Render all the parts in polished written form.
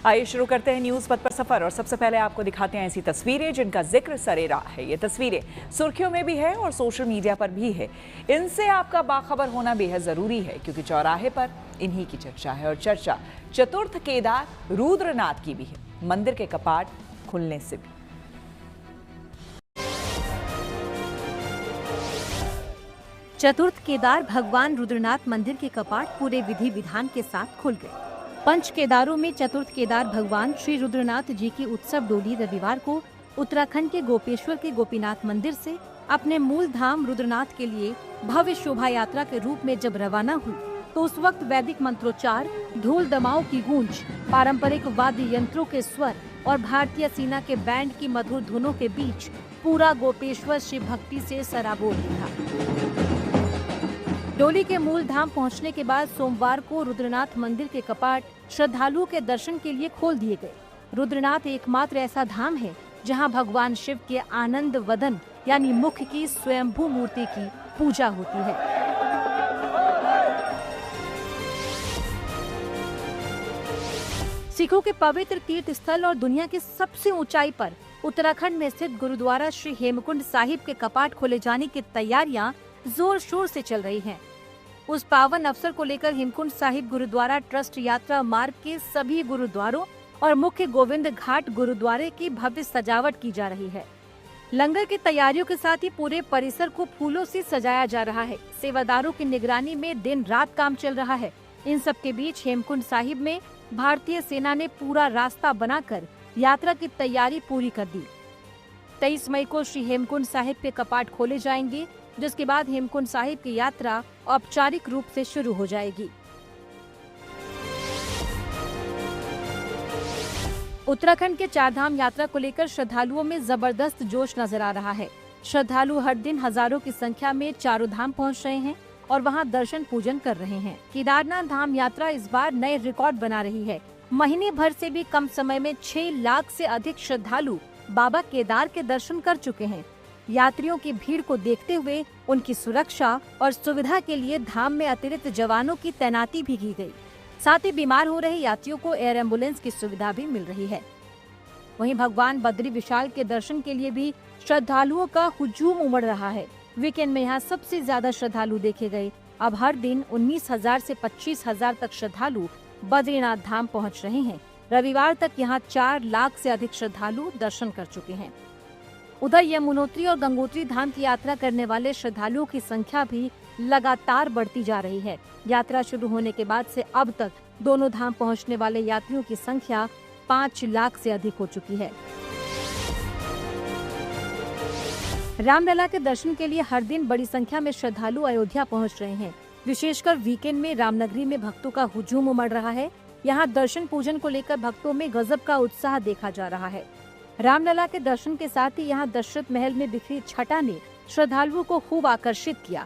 आइए शुरू करते हैं न्यूज पथ पर सफर और सबसे पहले आपको दिखाते हैं ऐसी तस्वीरें जिनका जिक्र सरेरा है। ये तस्वीरें सुर्खियों में भी है और सोशल मीडिया पर भी है। इनसे आपका बाखबर होना बेहद जरूरी है क्योंकि चौराहे पर इन्हीं की चर्चा है और चर्चा चतुर्थ केदार रुद्रनाथ की भी है। मंदिर के कपाट खुलने से भी चतुर्थ केदार भगवान रुद्रनाथ मंदिर के कपाट पूरे विधि विधान के साथ खुल गए। पंच केदारों में चतुर्थ केदार भगवान श्री रुद्रनाथ जी की उत्सव डोली रविवार को उत्तराखंड के गोपेश्वर के गोपीनाथ मंदिर से अपने मूल धाम रुद्रनाथ के लिए भव्य शोभा यात्रा के रूप में जब रवाना हुई तो उस वक्त वैदिक मंत्रोच्चार, ढोल दमाओं की गूंज, पारंपरिक वाद्य यंत्रों के स्वर और भारतीय सेना के बैंड की मधुर धुनों के बीच पूरा गोपेश्वर शिव भक्ति से सराबोर था। डोली के मूल धाम पहुंचने के बाद सोमवार को रुद्रनाथ मंदिर के कपाट श्रद्धालुओं के दर्शन के लिए खोल दिए गए। रुद्रनाथ एकमात्र ऐसा धाम है जहां भगवान शिव के आनंद वदन यानी मुख की स्वयंभू मूर्ति की पूजा होती है। सिखों के पवित्र तीर्थ स्थल और दुनिया की सबसे ऊंचाई पर उत्तराखंड में स्थित गुरुद्वारा श्री हेमकुंड साहिब के कपाट खोले जाने की तैयारियां जोर शोर से चल रही हैं। उस पावन अवसर को लेकर हेमकुंड साहिब गुरुद्वारा ट्रस्ट यात्रा मार्ग के सभी गुरुद्वारों और मुख्य गोविंद घाट गुरुद्वारे की भव्य सजावट की जा रही है। लंगर की तैयारियों के साथ ही पूरे परिसर को फूलों से सजाया जा रहा है। सेवादारों की निगरानी में दिन रात काम चल रहा है। इन सब के बीच हेमकुंड साहिब में भारतीय सेना ने पूरा रास्ता बनाकर यात्रा की तैयारी पूरी कर दी। 23 मई को श्री हेमकुंड साहिब के कपाट खोले जाएंगे, जिसके बाद हेमकुंड साहिब की यात्रा औपचारिक रूप से शुरू हो जाएगी। उत्तराखंड के चारधाम यात्रा को लेकर श्रद्धालुओं में जबरदस्त जोश नजर आ रहा है। श्रद्धालु हर दिन हजारों की संख्या में चारों धाम पहुंच रहे हैं और वहां दर्शन पूजन कर रहे हैं। केदारनाथ धाम यात्रा इस बार नए रिकॉर्ड बना रही है। महीने भर से भी कम समय में 6 लाख से अधिक श्रद्धालु बाबा केदार के दर्शन कर चुके हैं। यात्रियों की भीड़ को देखते हुए उनकी सुरक्षा और सुविधा के लिए धाम में अतिरिक्त जवानों की तैनाती भी की गई। साथ ही बीमार हो रहे यात्रियों को एयर एम्बुलेंस की सुविधा भी मिल रही है। वहीं भगवान बद्री विशाल के दर्शन के लिए भी श्रद्धालुओं का हुजूम उमड़ रहा है। वीकेंड में यहाँ सबसे ज्यादा श्रद्धालु देखे गए। अब हर दिन 19,000 से 25,000 तक श्रद्धालु बद्रीनाथ धाम पहुँच रहे हैं। रविवार तक यहाँ 4 लाख से अधिक श्रद्धालु दर्शन कर चुके हैं। उधर यमुनोत्री और गंगोत्री धाम की यात्रा करने वाले श्रद्धालुओं की संख्या भी लगातार बढ़ती जा रही है। यात्रा शुरू होने के बाद से अब तक दोनों धाम पहुंचने वाले यात्रियों की संख्या 5 लाख से अधिक हो चुकी है। रामलला के दर्शन के लिए हर दिन बड़ी संख्या में श्रद्धालु अयोध्या पहुंच रहे हैं। विशेषकर वीकेंड में रामनगरी में भक्तों का हुजूम उमड़ रहा है। यहाँ दर्शन पूजन को लेकर भक्तों में गजब का उत्साह देखा जा रहा है। रामलला के दर्शन के साथ ही यहाँ दशरथ महल में बिखरी छटा ने श्रद्धालुओं को खूब आकर्षित किया।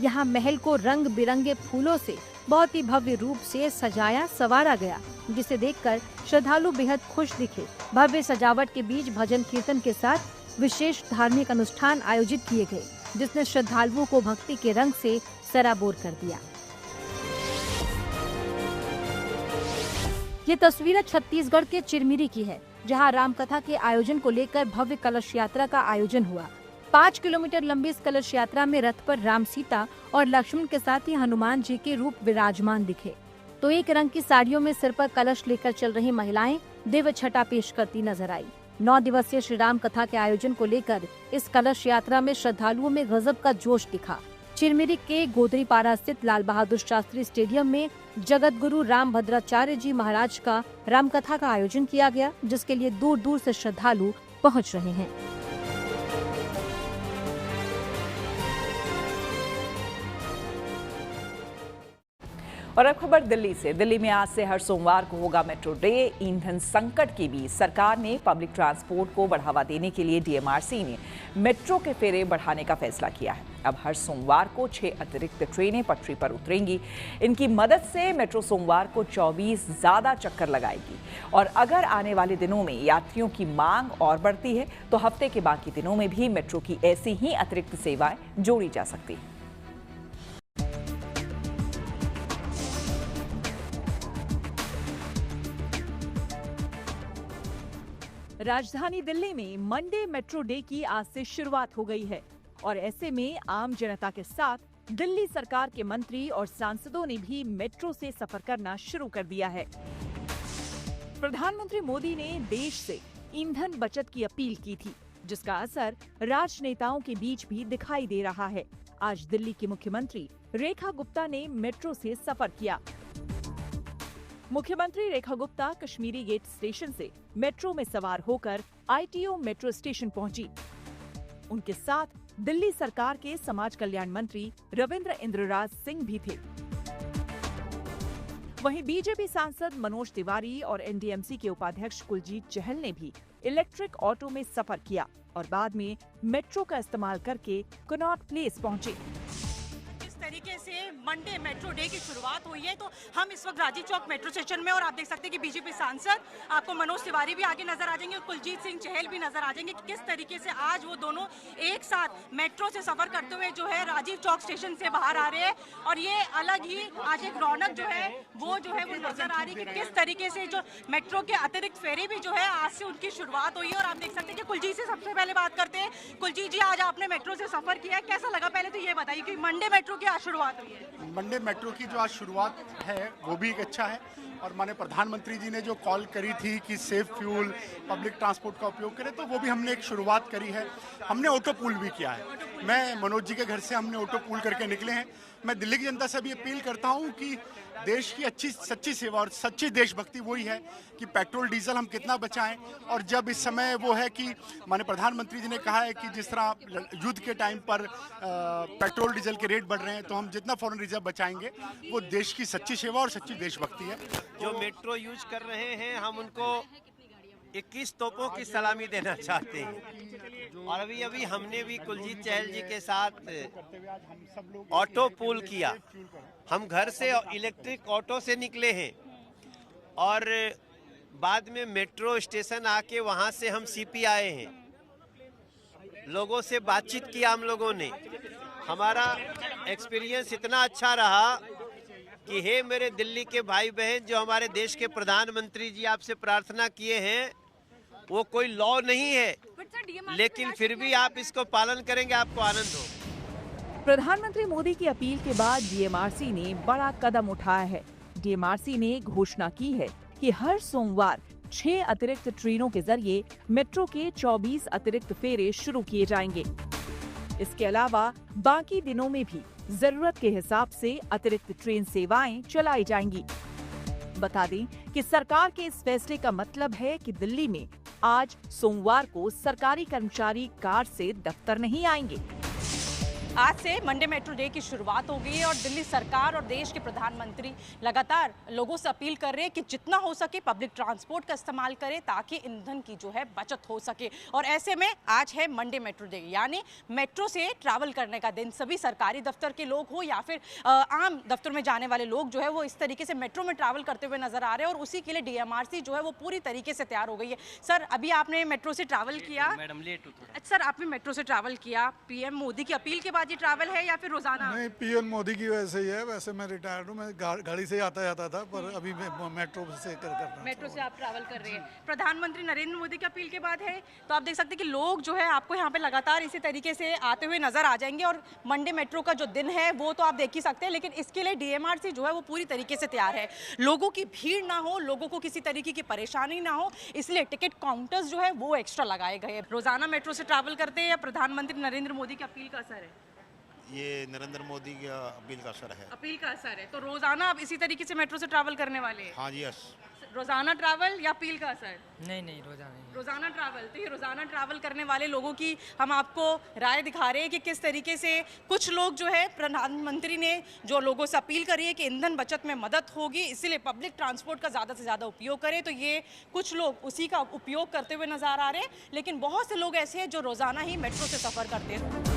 यहाँ महल को रंग बिरंगे फूलों से बहुत ही भव्य रूप से सजाया संवारा गया, जिसे देखकर श्रद्धालु बेहद खुश दिखे। भव्य सजावट के बीच भजन कीर्तन के साथ विशेष धार्मिक अनुष्ठान आयोजित किए गए, जिसने श्रद्धालुओं को भक्ति के रंग से सराबोर कर दिया। ये तस्वीर छत्तीसगढ़ के चिरमिरी की है, जहां रामकथा के आयोजन को लेकर भव्य कलश यात्रा का आयोजन हुआ। 5 किलोमीटर लंबी इस कलश यात्रा में रथ पर राम, सीता और लक्ष्मण के साथ ही हनुमान जी के रूप विराजमान दिखे। तो एक रंग की साड़ियों में सिर पर कलश लेकर चल रही महिलाएं दिव्य छटा पेश करती नजर आई। 9 दिवसीय श्री राम कथा के आयोजन को लेकर इस कलश यात्रा में श्रद्धालुओं में गजब का जोश दिखा। चिरमिरी के गोदरीपारा स्थित लाल बहादुर शास्त्री स्टेडियम में जगत गुरु राम भद्राचार्य जी महाराज का रामकथा का आयोजन किया गया, जिसके लिए दूर दूर से श्रद्धालु पहुंच रहे हैं। और अब खबर दिल्ली से। दिल्ली में आज से हर सोमवार को होगा मेट्रो डे। ईंधन संकट के बीच सरकार ने पब्लिक ट्रांसपोर्ट को बढ़ावा देने के लिए डीएमआरसी ने मेट्रो के फेरे बढ़ाने का फैसला किया है। अब हर सोमवार को 6 अतिरिक्त ट्रेनें पटरी पर उतरेंगी। इनकी मदद से मेट्रो सोमवार को 24 ज्यादा चक्कर लगाएगी। और अगर आने वाले दिनों में यात्रियों की मांग और बढ़ती है तो हफ्ते के बाकी दिनों में भी मेट्रो की ऐसी ही अतिरिक्त सेवाएं जोड़ी जा सकती है। राजधानी दिल्ली में मंडे मेट्रो डे की आज से शुरुआत हो गई है और ऐसे में आम जनता के साथ दिल्ली सरकार के मंत्री और सांसदों ने भी मेट्रो से सफर करना शुरू कर दिया है। प्रधानमंत्री मोदी ने देश से ईंधन बचत की अपील की थी, जिसका असर राजनेताओं के बीच भी दिखाई दे रहा है। आज दिल्ली की मुख्यमंत्री रेखा गुप्ता ने मेट्रो से सफर किया। मुख्यमंत्री रेखा गुप्ता कश्मीरी गेट स्टेशन से मेट्रो में सवार होकर ITO मेट्रो स्टेशन पहुंची। उनके साथ दिल्ली सरकार के समाज कल्याण मंत्री रविंद्र इंद्रराज सिंह भी थे। वहीं बीजेपी सांसद मनोज तिवारी और NDMC के उपाध्यक्ष कुलजीत चहल ने भी इलेक्ट्रिक ऑटो में सफर किया और बाद में मेट्रो का इस्तेमाल करके कनॉट प्लेस पहुंचे। तरीके से मंडे मेट्रो डे की शुरुआत हुई है, तो हम इस वक्त राजीव चौक मेट्रो स्टेशन में और आप देख सकते हैं कि बीजेपी सांसद आपको मनोज तिवारी भी आगे नजर आ जाएंगे, कुलजीत सिंह चहल भी नजर आ जाएंगे कि किस तरीके से आज वो दोनों एक साथ मेट्रो से सफर करते हुए जो है राजीव चौक स्टेशन से बाहर आ रहे हैं। और ये अलग ही आज एक रौनक जो है वो नजर आ रही है कि किस तरीके से जो मेट्रो के अतिरिक्त फेरे भी जो है आज से उनकी शुरुआत हुई है। और आप देख सकते हैं कि कुलजीत से सबसे पहले बात करते हैं। कुलजीत जी, आज आपने मेट्रो से सफर किया, कैसा लगा? पहले तो ये बताइए कि मंडे मेट्रो की शुरुआत हुई है। मंडे मेट्रो की जो आज शुरुआत है वो भी एक अच्छा है और माननीय प्रधानमंत्री जी ने जो कॉल करी थी कि सेफ फ्यूल पब्लिक ट्रांसपोर्ट का उपयोग करें, तो वो भी हमने एक शुरुआत करी है। हमने ऑटो पूल भी किया है। मैं मनोज जी के घर से हमने ऑटो पूल करके निकले हैं। मैं दिल्ली की जनता से भी अपील करता हूं कि देश की अच्छी सच्ची सेवा और सच्ची देशभक्ति वही है कि पेट्रोल डीजल हम कितना बचाएं। और जब इस समय वो है कि माननीय प्रधानमंत्री जी ने कहा है कि जिस तरह युद्ध के टाइम पर पेट्रोल डीजल के रेट बढ़ रहे हैं, तो हम जितना फॉरेन रिजर्व बचाएंगे वो देश की सच्ची सेवा और सच्ची देशभक्ति है। जो मेट्रो यूज कर रहे हैं, हम उनको 21 तोपों की सलामी देना चाहते हैं। और अभी हमने भी कुलजीत चहल जी के साथ ऑटो पूल किया। हम घर से इलेक्ट्रिक ऑटो से निकले हैं और बाद में मेट्रो स्टेशन आके वहां से हम CP आए हैं। लोगों से बातचीत किया हम लोगों ने। हमारा एक्सपीरियंस इतना अच्छा रहा कि हे मेरे दिल्ली के भाई बहन, जो हमारे देश के प्रधानमंत्री जी आपसे प्रार्थना किए हैं वो कोई लॉ नहीं है, लेकिन फिर भी आप इसको पालन करेंगे, आपको आनंद हो। प्रधानमंत्री मोदी की अपील के बाद DMRC ने बड़ा कदम उठाया है। DMRC ने घोषणा की है कि हर सोमवार 6 अतिरिक्त ट्रेनों के जरिए मेट्रो के 24 अतिरिक्त फेरे शुरू किए जाएंगे। इसके अलावा बाकी दिनों में भी जरूरत के हिसाब से अतिरिक्त ट्रेन सेवाएं चलाई जाएंगी। बता दें कि सरकार के इस फैसले का मतलब है कि दिल्ली में आज सोमवार को सरकारी कर्मचारी कार से दफ्तर नहीं आएंगे। आज से मंडे मेट्रो डे की शुरुआत हो गई है और दिल्ली सरकार और देश के प्रधानमंत्री लगातार लोगों से अपील कर रहे हैं कि जितना हो सके पब्लिक ट्रांसपोर्ट का इस्तेमाल करें ताकि ईंधन की जो है बचत हो सके। और ऐसे में आज है मंडे मेट्रो डे, यानी मेट्रो से ट्रैवल करने का दिन। सभी सरकारी दफ्तर के लोग हो या फिर आम दफ्तर में जाने वाले लोग जो है वो इस तरीके से मेट्रो में ट्रैवल करते हुए नजर आ रहे हैं और उसी के लिए DMRC जो है वो पूरी तरीके से तैयार हो गई है। सर, अभी आपने मेट्रो से ट्रैवल किया। मैडम लेट हो थोड़ा। सर, आपने मेट्रो से ट्रैवल किया, PM मोदी की अपील के बाद ये ट्रैवल है या फिर रोजाना? नहीं, PM मोदी की वजह से ही है। वैसे मैं रिटायर्ड हूँ, मैं गाड़ी से आता जाता था, पर अभी मैं मेट्रो से कर रहा हूँ। मेट्रो से आप ट्रैवल कर रहे हैं। प्रधानमंत्री नरेंद्र मोदी की अपील के बाद है, तो आप देख सकते हैं कि लोग जो है आपको यहाँ पे लगातार इसी तरीके से आते हुए नजर आ जाएंगे। और मंडे मेट्रो का जो दिन है वो तो आप देख ही सकते हैं, लेकिन इसके लिए DMRC जो है वो पूरी तरीके से तैयार है। लोगों की भीड़ ना हो, लोगों को किसी तरीके की परेशानी ना हो, इसलिए टिकट काउंटर्स जो है वो एक्स्ट्रा लगाए गए। रोजाना मेट्रो से ट्रैवल करते हैं या प्रधानमंत्री नरेंद्र मोदी की अपील का असर है? ये नरेंद्र मोदी की अपील का असर है। अपील का असर है। तो रोजाना आप इसी तरीके से मेट्रो से ट्रैवल करने वाले हैं? हाँ जी, यस। रोजाना ट्रैवल या अपील का असर? नहीं, रोजाना। रोजाना ट्रैवल। तो ये रोजाना ट्रैवल करने वाले लोगों की हम आपको राय दिखा रहे हैं कि किस तरीके से कुछ लोग जो है, प्रधानमंत्री ने जो लोगों से अपील करी है कि ईंधन बचत में मदद होगी, इसीलिए पब्लिक ट्रांसपोर्ट का ज़्यादा से ज़्यादा उपयोग करें। तो ये कुछ लोग उसी का उपयोग करते हुए नजर आ रहे हैं, लेकिन बहुत से लोग ऐसे हैं जो रोजाना ही मेट्रो से सफर करते हैं।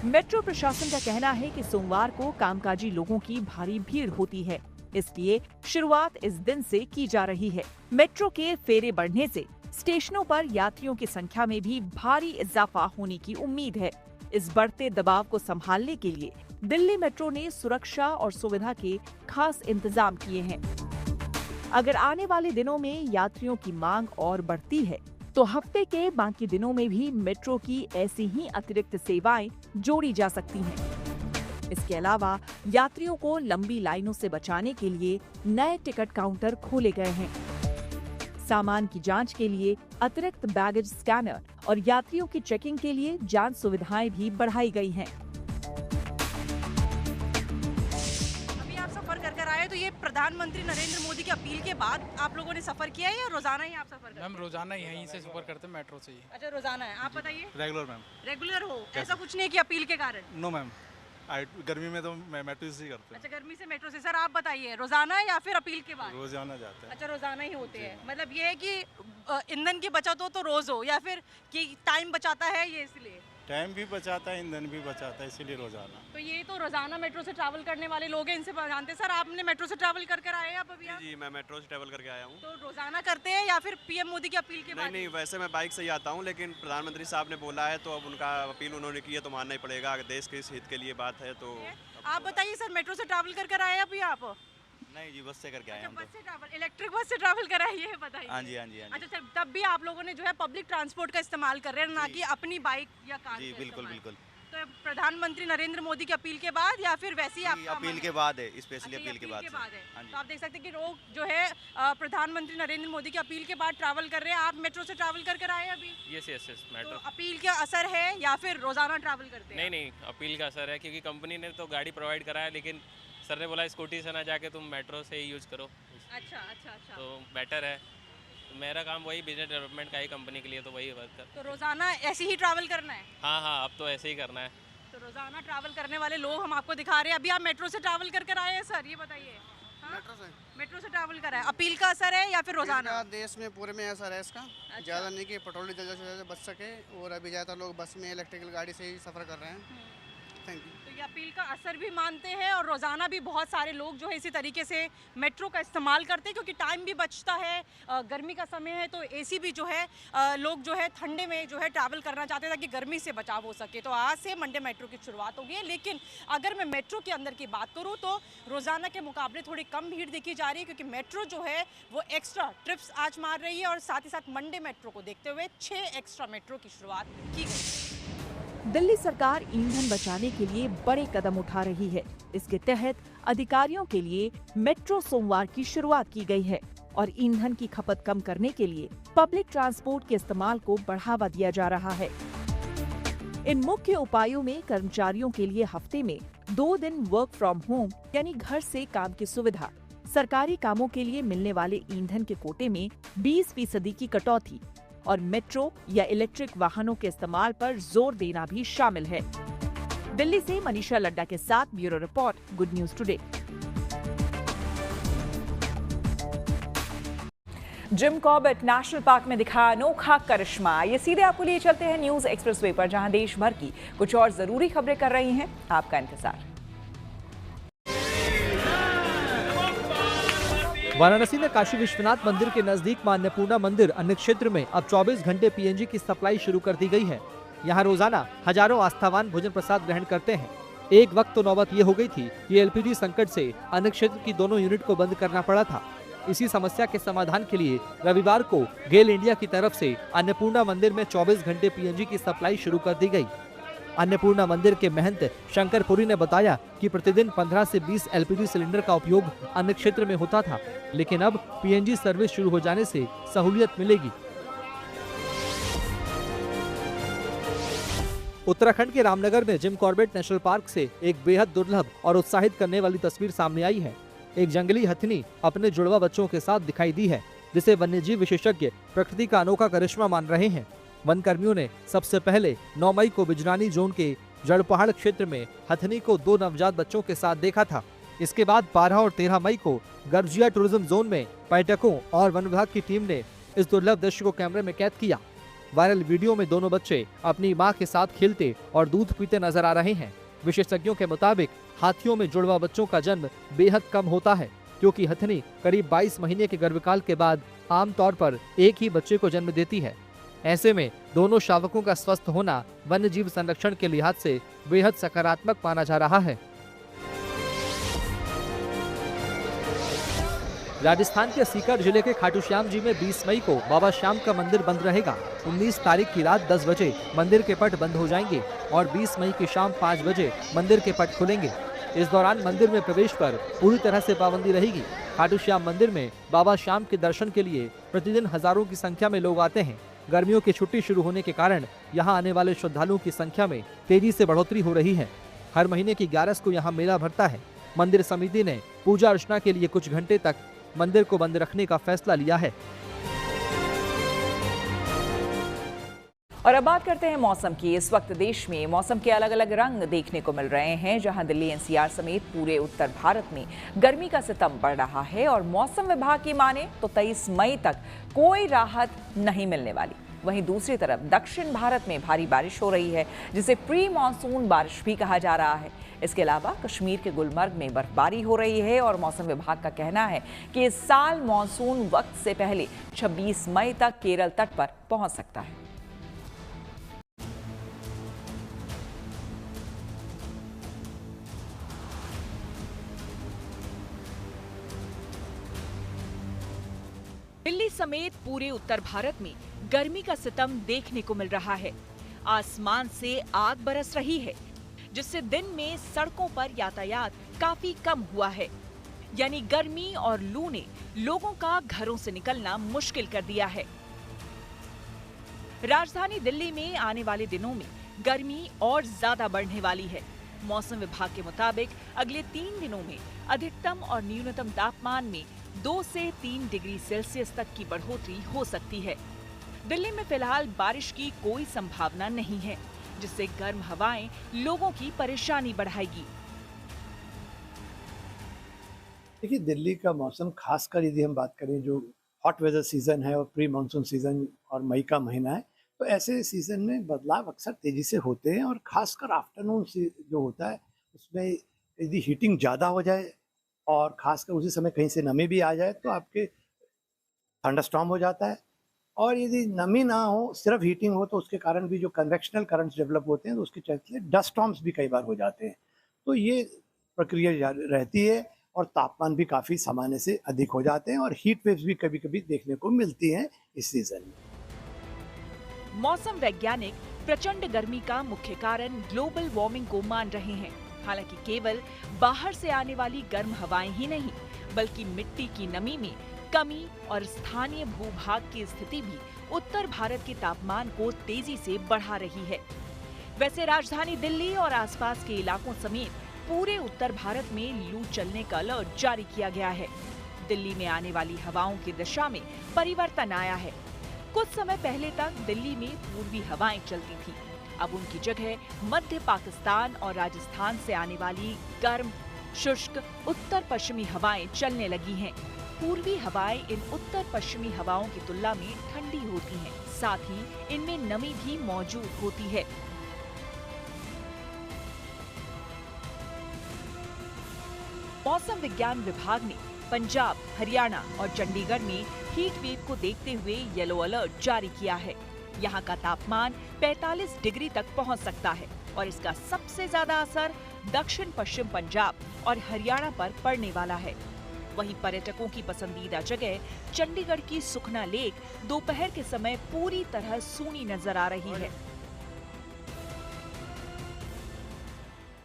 मेट्रो प्रशासन का कहना है कि सोमवार को कामकाजी लोगों की भारी भीड़ होती है, इसलिए शुरुआत इस दिन से की जा रही है। मेट्रो के फेरे बढ़ने से स्टेशनों पर यात्रियों की संख्या में भी भारी इजाफा होने की उम्मीद है। इस बढ़ते दबाव को संभालने के लिए दिल्ली मेट्रो ने सुरक्षा और सुविधा के खास इंतजाम किए हैं। अगर आने वाले दिनों में यात्रियों की मांग और बढ़ती है तो हफ्ते के बाकी दिनों में भी मेट्रो की ऐसी ही अतिरिक्त सेवाएं जोड़ी जा सकती हैं। इसके अलावा यात्रियों को लंबी लाइनों से बचाने के लिए नए टिकट काउंटर खोले गए हैं। सामान की जांच के लिए अतिरिक्त बैगेज स्कैनर और यात्रियों की चेकिंग के लिए जांच सुविधाएं भी बढ़ाई गई हैं। अभी आप सफर कर आए तो ये प्रधानमंत्री नरेंद्र मोदी की अपील के बाद आप लोगों ने सफर किया है या रोजाना ही आप सफर करते हैं? मैम रोजाना यहीं से सफर करते हैं, मेट्रो से ही। अच्छा, रोजाना है। आप बताइए। Regular ma'am. रेगुलर हो, ऐसा कुछ नहीं कि अपील के कारण? नो मैम, गर्मी में तो मेट्रो से ही करते हैं। अच्छा, गर्मी से मेट्रो से। सर आप बताइए, रोजाना या फिर अपील के बाद? रोजाना जाते हैं। अच्छा, रोजाना ही होते हैं। मतलब ये है कि ईंधन की बचत हो तो रोज हो, या फिर कि टाइम बचाता है ये इसलिए? टाइम भी बचाता है, ईंधन भी बचाता है, इसीलिए रोजाना। तो ये तो रोजाना मेट्रो से ट्रैवल करने वाले लोग हैं, इनसे जानते हैं। सर आपने मेट्रो से ट्रैवल कर आए हैं आप अभी? जी, मैं मेट्रो से ट्रैवल करके आया हूँ। तो रोजाना करते हैं या फिर पीएम मोदी की अपील के बाद? नहीं, वैसे मैं बाइक से ही आता हूँ, लेकिन प्रधानमंत्री साहब ने बोला है तो अब उनका अपील उन्होंने की है तो मानना ही पड़ेगा। अगर देश के हित के लिए बात है तो। आप बताइए सर, मेट्रो से ट्रैवल कर आए अभी आप? नहीं जी, बस से करके आए हम। बस से ट्रैवल, इलेक्ट्रिक बस से ट्रैवल कर आए, ये बताइए। हाँ जी, हाँ जी, हाँ जी। अच्छा सर, तब भी आप लोगों ने जो है पब्लिक ट्रांसपोर्ट का इस्तेमाल कर रहे हैं, ना कि अपनी बाइक या कार? जी बिल्कुल बिल्कुल। तो प्रधानमंत्री नरेंद्र मोदी की अपील के बाद या फिर वैसे ही आपका? अपील के बाद है, स्पेशली अपील के बाद है। हाँ जी। तो आप देख सकते हैं कि लोग जो है प्रधानमंत्री नरेंद्र मोदी की अपील के बाद ट्रैवल कर रहे हैं। आप मेट्रो से ट्रैवल कर आए अभी? Yes yes yes, metro. तो अपील का असर है या फिर रोजाना ट्रैवल करते हैं? नहीं, अपील का असर है, क्योंकि कंपनी ने तो गाड़ी प्रोवाइड कराया, लेकिन सर ने बोला स्कूटी से ना जाके तुम मेट्रो से ही यूज करो। अच्छा। तो बेटर है। तो मेरा काम वही बिजनेस डेवलपमेंट का ही कंपनी के लिए, तो वही वर्क कर। तो रोजाना ऐसे ही ट्रैवल करना है? हाँ, अब तो ऐसे ही करना है। तो रोजाना ट्रैवल करने वाले लोग हम आपको दिखा रहे हैं। अभी आप मेट्रो से ट्रैवल कर आए हैं सर, ये बताइए। मेट्रो से ट्रैवल करा है। अपील का असर है या फिर रोजाना? देश में पूरे में असर है इसका। अच्छा। ज़्यादा नहीं कि पेट्रोल डीजल से बच सके, और अभी ज़्यादा लोग बस में इलेक्ट्रिकल गाड़ी से ही सफ़र कर रहे हैं। Thank you. तो ये अपील का असर भी मानते हैं, और रोजाना भी बहुत सारे लोग जो है इसी तरीके से मेट्रो का इस्तेमाल करते हैं, क्योंकि टाइम भी बचता है। गर्मी का समय है तो एसी भी जो है लोग जो है ठंडे में जो है ट्रैवल करना चाहते हैं ताकि गर्मी से बचाव हो सके। तो आज से मंडे मेट्रो की शुरुआत होगी, लेकिन अगर मैं मेट्रो के अंदर की बात करूँ तो रोजाना के मुकाबले थोड़ी कम भीड़ देखी जा रही है, क्योंकि मेट्रो जो है वो एक्स्ट्रा ट्रिप्स आज मार रही है, और साथ ही साथ मंडे मेट्रो को देखते हुए 6 एक्स्ट्रा मेट्रो की शुरुआत की गई। दिल्ली सरकार ईंधन बचाने के लिए बड़े कदम उठा रही है। इसके तहत अधिकारियों के लिए मेट्रो सोमवार की शुरुआत की गई है, और ईंधन की खपत कम करने के लिए पब्लिक ट्रांसपोर्ट के इस्तेमाल को बढ़ावा दिया जा रहा है। इन मुख्य उपायों में कर्मचारियों के लिए हफ्ते में 2 दिन वर्क फ्रॉम होम यानी घर से काम की सुविधा, सरकारी कामों के लिए मिलने वाले ईंधन के कोटे में 20% की कटौती और मेट्रो या इलेक्ट्रिक वाहनों के इस्तेमाल पर जोर देना भी शामिल है। दिल्ली से मनीषा लड्डा के साथ bureau report, good news today. Jim Corbett national park में दिखा अनोखा करिश्मा। ये सीधे आपको लिए चलते हैं न्यूज एक्सप्रेसवे पर, जहां देश भर की कुछ और जरूरी खबरें कर रही हैं आपका इंतजार। वाराणसी में काशी विश्वनाथ मंदिर के नजदीक मां अन्नपूर्णा मंदिर अन्य क्षेत्र में अब 24 घंटे पीएनजी की सप्लाई शुरू कर दी गई है। यहां रोजाना हजारों आस्थावान भोजन प्रसाद ग्रहण करते हैं। एक वक्त तो नौबत ये हो गई थी कि एलपीजी संकट से अन्य क्षेत्र की दोनों यूनिट को बंद करना पड़ा था। इसी समस्या के समाधान के लिए रविवार को गेल इंडिया की तरफ से अन्नपूर्णा मंदिर में 24 घंटे पीएनजी की सप्लाई शुरू कर दी गई। अन्नपूर्णा मंदिर के महंत शंकरपुरी ने बताया कि प्रतिदिन 15 से 20 एलपीजी सिलेंडर का उपयोग अन्य क्षेत्र में होता था, लेकिन अब पीएनजी सर्विस शुरू हो जाने से सहूलियत मिलेगी। उत्तराखंड के रामनगर में जिम कॉर्बेट नेशनल पार्क से एक बेहद दुर्लभ और उत्साहित करने वाली तस्वीर सामने आई है। एक जंगली हथिनी अपने जुड़वा बच्चों के साथ दिखाई दी है, जिसे वन्यजीव विशेषज्ञ प्रकृति का अनोखा करिश्मा मान रहे हैं। वन कर्मियों ने सबसे पहले 9 मई को बिजरानी जोन के जड़पहाड़ क्षेत्र में हथिनी को 2 नवजात बच्चों के साथ देखा था। इसके बाद 12 और 13 मई को गर्जिया टूरिज्म जोन में पर्यटकों और वन विभाग की टीम ने इस दुर्लभ दृश्य को कैमरे में कैद किया। वायरल वीडियो में दोनों बच्चे अपनी मां के साथ खेलते और दूध पीते नजर आ रहे हैं। विशेषज्ञों के मुताबिक हाथियों में जुड़वा बच्चों का जन्म बेहद कम होता है, क्योंकि हथिनी करीब 22 महीने के गर्भकाल के बाद आमतौर पर एक ही बच्चे को जन्म देती है। ऐसे में दोनों शावकों का स्वस्थ होना वन्य जीव संरक्षण के लिहाज से बेहद सकारात्मक माना जा रहा है। राजस्थान के सीकर जिले के खाटू श्याम जी में 20 मई को बाबा श्याम का मंदिर बंद रहेगा। 19 तारीख की रात 10 बजे मंदिर के पट बंद हो जाएंगे और 20 मई की शाम 5 बजे मंदिर के पट खुलेंगे। इस दौरान मंदिर में प्रवेश पर पूरी तरह से पाबंदी रहेगी। खाटू श्याम मंदिर में बाबा श्याम के दर्शन के लिए प्रतिदिन हजारों की संख्या में लोग आते हैं। गर्मियों की छुट्टी शुरू होने के कारण यहाँ आने वाले श्रद्धालुओं की संख्या में तेजी से बढ़ोतरी हो रही है। हर महीने की 11 को यहाँ मेला भरता है। मंदिर समिति ने पूजा अर्चना के लिए कुछ घंटे तक मंदिर को बंद रखने का फैसला लिया है। और अब बात करते हैं मौसम की। इस वक्त देश में मौसम के अलग अलग रंग देखने को मिल रहे हैं, जहां दिल्ली एनसीआर समेत पूरे उत्तर भारत में गर्मी का सितम बढ़ रहा है और मौसम विभाग की माने तो 23 मई तक कोई राहत नहीं मिलने वाली। वहीं दूसरी तरफ दक्षिण भारत में भारी बारिश हो रही है, जिसे प्री मानसून बारिश भी कहा जा रहा है। इसके अलावा कश्मीर के गुलमर्ग में बर्फबारी हो रही है और मौसम विभाग का कहना है कि इस साल मानसून वक्त से पहले 26 मई तक केरल तट पर पहुंच सकता है। दिल्ली समेत पूरे उत्तर भारत में गर्मी का सितम देखने को मिल रहा है। आसमान से आग बरस रही है, जिससे दिन में सड़कों पर यातायात काफी कम हुआ है। यानी गर्मी और लू ने लोगों का घरों से निकलना मुश्किल कर दिया है। राजधानी दिल्ली में आने वाले दिनों में गर्मी और ज्यादा बढ़ने वाली है। मौसम विभाग के मुताबिक अगले 3 दिनों में अधिकतम और न्यूनतम तापमान में 2 से 3 डिग्री सेल्सियस तक की बढ़ोतरी हो सकती है। दिल्ली में फिलहाल बारिश की कोई संभावना नहीं है, जिससे गर्म हवाएं लोगों की परेशानी बढ़ाएगी। देखिए, दिल्ली का मौसम खासकर यदि हम बात करें, जो हॉट वेदर सीजन है और प्री मानसून सीजन और मई का महीना है, तो ऐसे सीजन में बदलाव अक्सर तेजी से होते हैं और खासकर आफ्टरनून जो होता है उसमें यदि हीटिंग ज़्यादा हो जाए और खासकर उसी समय कहीं से नमी भी आ जाए तो आपके थंडरस्टॉर्म हो जाता है। और यदि नमी ना हो, सिर्फ हीटिंग हो, तो उसके कारण भी जो कन्वेक्शनल करंट्स डेवलप होते हैं तो उसके चलते डस्ट स्टॉर्म्स भी कई बार हो जाते हैं। तो ये प्रक्रिया रहती है और तापमान भी काफ़ी सामान्य से अधिक हो जाते हैं और हीट वेव्स भी कभी कभी देखने को मिलती हैं इस सीजन में। मौसम वैज्ञानिक प्रचंड गर्मी का मुख्य कारण ग्लोबल वार्मिंग को मान रहे हैं। हालांकि केवल बाहर से आने वाली गर्म हवाएं ही नहीं, बल्कि मिट्टी की नमी में कमी और स्थानीय भूभाग की स्थिति भी उत्तर भारत के तापमान को तेजी से बढ़ा रही है। वैसे राजधानी दिल्ली और आसपास के इलाकों समेत पूरे उत्तर भारत में लू चलने का अलर्ट जारी किया गया है। दिल्ली में आने वाली हवाओं की दिशा में परिवर्तन आया है। कुछ समय पहले तक दिल्ली में पूर्वी हवाएं चलती थी, अब उनकी जगह मध्य पाकिस्तान और राजस्थान से आने वाली गर्म, शुष्क उत्तर पश्चिमी हवाएं चलने लगी हैं। पूर्वी हवाएं इन उत्तर पश्चिमी हवाओं की तुलना में ठंडी होती हैं, साथ ही इनमें नमी भी मौजूद होती है। मौसम विज्ञान विभाग ने पंजाब, हरियाणा और चंडीगढ़ में हीट वेव को देखते हुए येलो अलर्ट जारी किया है। यहाँ का तापमान 45 डिग्री तक पहुँच सकता है और इसका सबसे ज्यादा असर दक्षिण पश्चिम पंजाब और हरियाणा पर पड़ने वाला है। वहीं पर्यटकों की पसंदीदा जगह चंडीगढ़ की सुखना लेक दोपहर के समय पूरी तरह सूनी नजर आ रही है।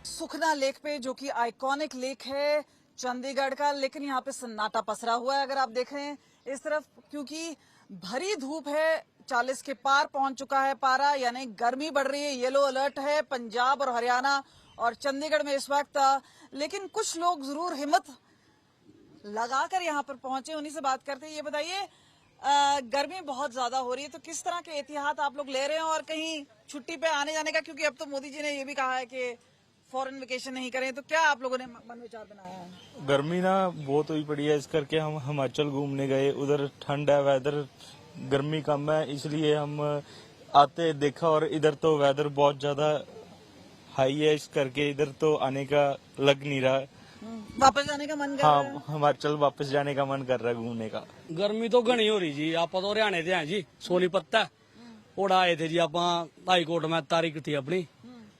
सुखना लेक पे, जो कि आइकॉनिक लेक है चंडीगढ़ का, लेकिन यहाँ पे सन्नाटा पसरा हुआ है। अगर आप देख रहे हैं इस तरफ, क्योंकि भरी धूप है, 40 के पार पहुंच चुका है पारा, यानी गर्मी बढ़ रही है। येलो अलर्ट है पंजाब और हरियाणा और चंडीगढ़ में इस वक्त। लेकिन कुछ लोग जरूर हिम्मत लगाकर यहाँ पर पहुंचे, उन्हीं से बात करते हैं। ये बताइए, गर्मी बहुत ज्यादा हो रही है, तो किस तरह के एहतियात आप लोग ले रहे हैं और कहीं छुट्टी पे आने जाने का, क्योंकि अब तो मोदी जी ने ये भी कहा है कि फॉरेन वेकेशन नहीं करें, तो क्या आप लोगों ने मन विचार बनाया है? गर्मी ना बहुत हुई पड़ी है, इस करके हम हिमाचल घूमने गए। उधर ठंड है, वेदर गर्मी कम है, इसलिए हम आते देखा और इधर तो वेदर बहुत ज्यादा हाई है, इस करके इधर तो आने का लग नहीं रहा। वापस जाने का मन कर रहा है? हाँ, हिमाचल वापस जाने का मन कर रहा है घूमने का। गर्मी तो घनी हो रही जी। आप तो हरियाणे से हैं जी, सोनीपत ओड़ा आए थे जी। आप हाईकोर्ट में तारीख थी अपनी,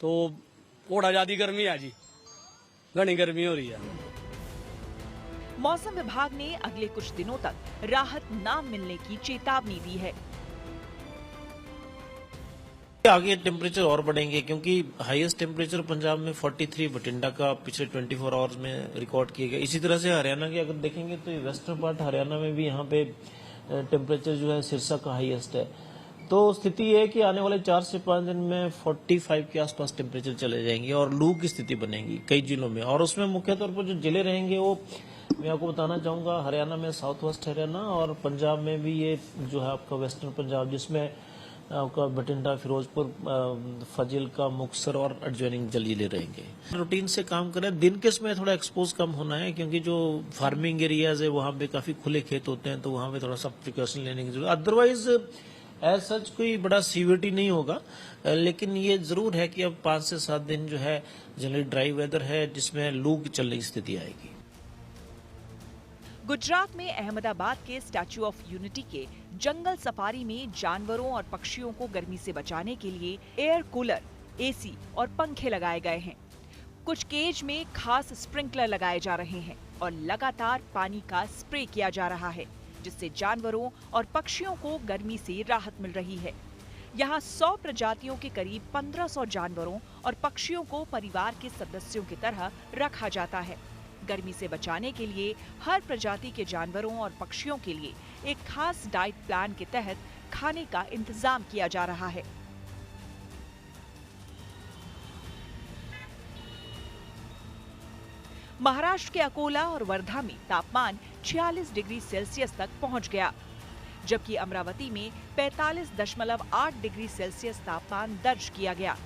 तो ओड़ा ज्यादा गर्मी है जी, घनी गर्मी हो रही है। मौसम विभाग ने अगले कुछ दिनों तक राहत न मिलने की चेतावनी दी है। आगे टेम्परेचर और बढ़ेंगे क्योंकि हाईएस्ट टेम्परेचर पंजाब में 43 बठिंडा का पिछले 24 आवर्स में रिकॉर्ड किया गया। इसी तरह से हरियाणा के अगर देखेंगे तो वेस्टर्न पार्ट हरियाणा में भी यहाँ पे टेम्परेचर जो है सिरसा का हाईएस्ट है। तो स्थिति ये है कि आने वाले 4 से 5 दिन में 45 के आसपास टेम्परेचर चले जाएंगे और लू की स्थिति बनेगी कई जिलों में। और उसमें मुख्य तौर पर जो जिले रहेंगे वो मैं आपको बताना चाहूंगा, हरियाणा में साउथ वेस्ट हरियाणा और पंजाब में भी ये जो है आपका वेस्टर्न पंजाब, जिसमें आपका बठिंडा, फिरोजपुर, फाजिल्का, मुक्तसर और एडजॉइनिंग जिले रहेंगे। रूटीन से काम करें। दिन के समय थोड़ा एक्सपोज कम होना है क्योंकि जो फार्मिंग एरियाज है वहाँ पे काफी खुले खेत होते हैं, तो वहाँ पे थोड़ा सा प्रिकॉशन लेने की जरूरत। अदरवाइज एज सच कोई बड़ा सीवियरिटी नहीं होगा, लेकिन ये जरूर है कि अब 5 से 7 दिन जो है जनरली ड्राई वेदर है जिसमें लू की चलने की स्थिति आएगी। गुजरात में अहमदाबाद के स्टैच्यू ऑफ यूनिटी के जंगल सफारी में जानवरों और पक्षियों को गर्मी से बचाने के लिए एयर कूलर, एसी और पंखे लगाए गए हैं। कुछ केज में खास स्प्रिंकलर लगाए जा रहे हैं और लगातार पानी का स्प्रे किया जा रहा है, जिससे जानवरों और पक्षियों को गर्मी से राहत मिल रही है। यहाँ 100 प्रजातियों के करीब 1500 जानवरों और पक्षियों को परिवार के सदस्यों की तरह रखा जाता है। गर्मी से बचाने के लिए हर प्रजाति के जानवरों और पक्षियों के लिए एक खास डाइट प्लान के तहत खाने का इंतजाम किया जा रहा है। महाराष्ट्र के अकोला और वर्धा में तापमान 46 डिग्री सेल्सियस तक पहुंच गया, जबकि अमरावती में 45.8 डिग्री सेल्सियस तापमान दर्ज किया गया।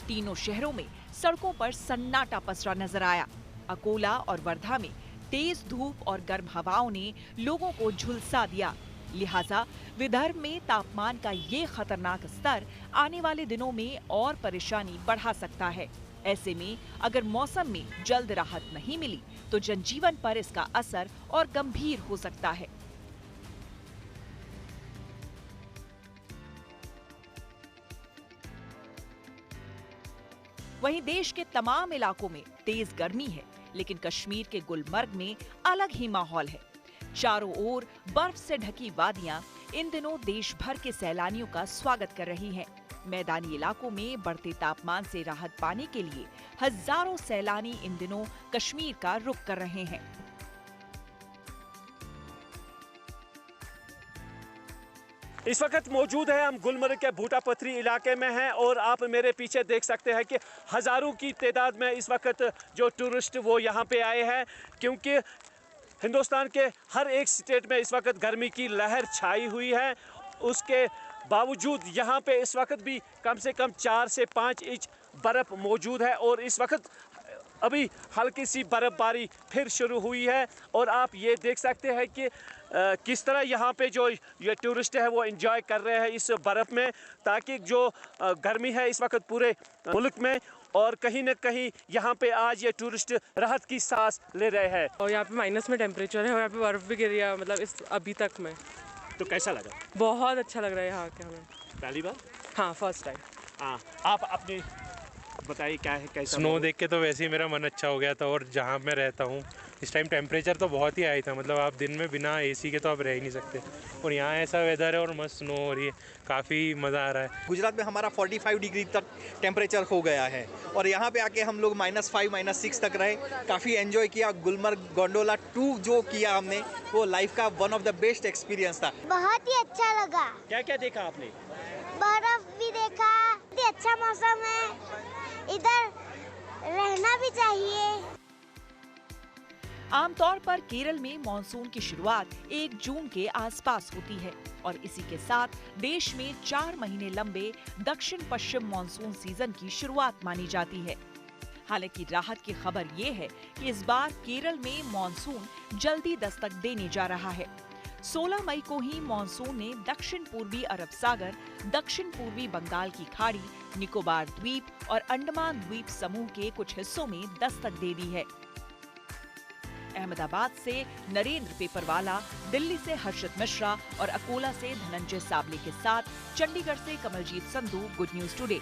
तीनों शहरों में सड़कों पर सन्नाटा पसरा नजर आया। अकोला और वर्धा में तेज धूप और गर्म हवाओं ने लोगों को झुलसा दिया। लिहाजा विदर्भ में तापमान का ये खतरनाक स्तर आने वाले दिनों में और परेशानी बढ़ा सकता है। ऐसे में अगर मौसम में जल्द राहत नहीं मिली तो जनजीवन पर इसका असर और गंभीर हो सकता है। वहीं देश के तमाम इलाकों में तेज गर्मी है, लेकिन कश्मीर के गुलमर्ग में अलग ही माहौल है। चारों ओर बर्फ से ढकी वादियां इन दिनों देश भर के सैलानियों का स्वागत कर रही हैं। मैदानी इलाकों में बढ़ते तापमान से राहत पाने के लिए हजारों सैलानी इन दिनों कश्मीर का रुख कर रहे हैं। इस वक्त मौजूद है हम गुलमर्ग के भूटा पथरी इलाके में हैं और आप मेरे पीछे देख सकते हैं कि हज़ारों की तादाद में इस वक्त जो टूरिस्ट वो यहाँ पे आए हैं, क्योंकि हिंदुस्तान के हर एक स्टेट में इस वक्त गर्मी की लहर छाई हुई है। उसके बावजूद यहाँ पे इस वक्त भी कम से कम 4 से 5 इंच बर्फ़ मौजूद है और इस वक्त अभी हल्की सी बर्फबारी फिर शुरू हुई है और आप ये देख सकते हैं कि किस तरह यहाँ पे जो ये टूरिस्ट है वो एंजॉय कर रहे हैं इस बर्फ़ में, ताकि जो गर्मी है इस वक्त पूरे मुल्क में और कहीं न कहीं यहाँ पे आज ये टूरिस्ट राहत की सांस ले रहे हैं। और यहाँ पे माइनस में टेम्परेचर है और यहाँ पे बर्फ़ भी गिर रही है, मतलब इस अभी तक में। तो कैसा लगा? बहुत अच्छा लग रहा है यहाँ के हमें। पहली बार? हाँ, फर्स्ट टाइम। हाँ, आप अपनी बताइए क्या है, कैसा? स्नो देख के तो वैसे ही मेरा मन अच्छा हो गया था। और जहाँ मैं रहता हूँ इस टाइम टेम्परेचर तो बहुत ही हाई था, मतलब आप दिन में बिना एसी के तो आप रह ही नहीं सकते। और यहाँ ऐसा वेदर है और मस्त स्नो हो रही है, काफ़ी मज़ा आ रहा है। गुजरात में हमारा 45 डिग्री तक टेम्परेचर हो गया है और यहाँ पे आके हम लोग -5, -6 तक रहे, काफ़ी एंजॉय किया। गुलमर्ग गोंडोला 2 जो किया हमने वो लाइफ का one of the best experience था। बहुत ही अच्छा लगा। क्या क्या देखा आपने? बर्फ भी देखा, अच्छा मौसम है, इधर रहना भी चाहिए। आमतौर पर केरल में मॉनसून की शुरुआत 1 जून के आसपास होती है और इसी के साथ देश में 4 महीने लंबे दक्षिण पश्चिम मॉनसून सीजन की शुरुआत मानी जाती है। हालांकि राहत की खबर ये है कि इस बार केरल में मॉनसून जल्दी दस्तक देने जा रहा है। 16 मई को ही मॉनसून ने दक्षिण पूर्वी अरब सागर, दक्षिण पूर्वी बंगाल की खाड़ी, निकोबार द्वीप और अंडमान द्वीप समूह के कुछ हिस्सों में दस्तक दे दी है। अहमदाबाद से नरेंद्र पेपरवाला, दिल्ली से हर्षित मिश्रा और अकोला से धनंजय साबले के साथ चंडीगढ़ से Kamaljeet Sandhu, good news today.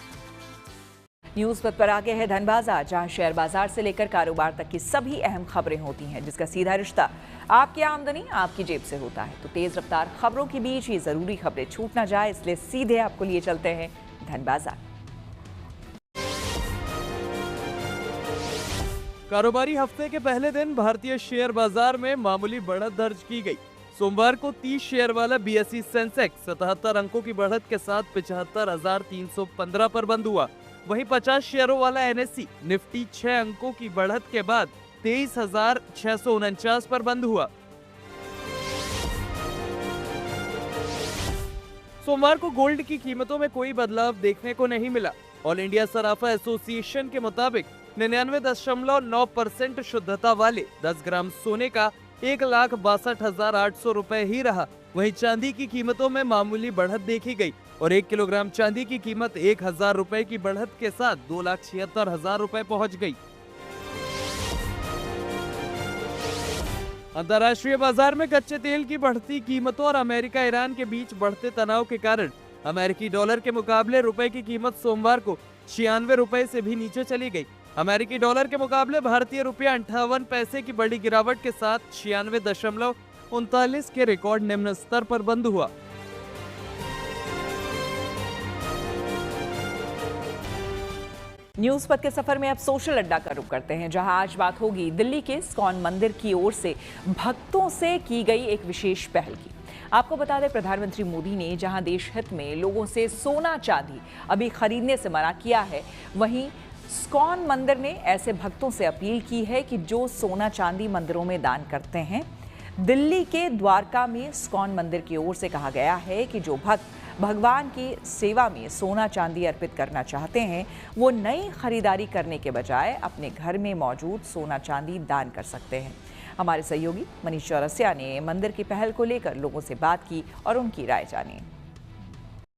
News पर आगे है धन बाजार, जहां शेयर बाजार से लेकर कारोबार तक की सभी अहम खबरें होती हैं, जिसका सीधा रिश्ता आपकी आमदनी आपकी जेब से होता है। तो तेज रफ्तार खबरों के बीच ये जरूरी खबरें छूट ना जाए, इसलिए सीधे आपको लिए चलते हैं धन बाजार। कारोबारी हफ्ते के पहले दिन भारतीय शेयर बाजार में मामूली बढ़त दर्ज की गई। सोमवार को 30 शेयर वाला BSE सेंसेक्स 77 अंकों की बढ़त के साथ 75,315 पर बंद हुआ। वहीं 50 शेयरों वाला NSE निफ्टी 6 अंकों की बढ़त के बाद 23,649 पर बंद हुआ। सोमवार को गोल्ड की कीमतों में कोई बदलाव देखने को नहीं मिला। ऑल इंडिया सराफा एसोसिएशन के मुताबिक 99.9% शुद्धता वाले 10 ग्राम सोने का 1,62,800 रुपए ही रहा। वहीं चांदी की कीमतों में मामूली बढ़त देखी गई और 1 किलोग्राम चांदी की कीमत 1,000 रुपए की बढ़त के साथ 2,76,000 रुपए पहुंच गई। अंतर्राष्ट्रीय बाजार में कच्चे तेल की बढ़ती कीमतों और अमेरिका ईरान के बीच बढ़ते तनाव के कारण अमेरिकी डॉलर के मुकाबले रुपए की कीमत सोमवार को 96 रुपए से भी नीचे चली गई। अमेरिकी डॉलर के मुकाबले भारतीय रुपया 58 पैसे की बड़ी गिरावट के साथ 96.39 के रिकॉर्ड निम्न स्तर पर बंद हुआ। न्यूज पथ के सफर में अब सोशल अड्डा का रुख करते हैं, जहां आज बात होगी दिल्ली के इस्कॉन मंदिर की ओर से भक्तों से की गई एक विशेष पहल की। आपको बता दें, प्रधानमंत्री मोदी ने जहां देश हित में लोगों से सोना चांदी अभी खरीदने से मना किया है, वहीं इस्कॉन मंदिर ने ऐसे भक्तों से अपील की है कि जो सोना चांदी मंदिरों में दान करते हैं। दिल्ली के द्वारका में इस्कॉन मंदिर की ओर से कहा गया है कि जो भक्त भगवान की सेवा में सोना चांदी अर्पित करना चाहते हैं, वो नई खरीदारी करने के बजाय अपने घर में मौजूद सोना चांदी दान कर सकते हैं। हमारे सहयोगी मनीष चौरसिया ने मंदिर की पहल को लेकर लोगों से बात की और उनकी राय जानी।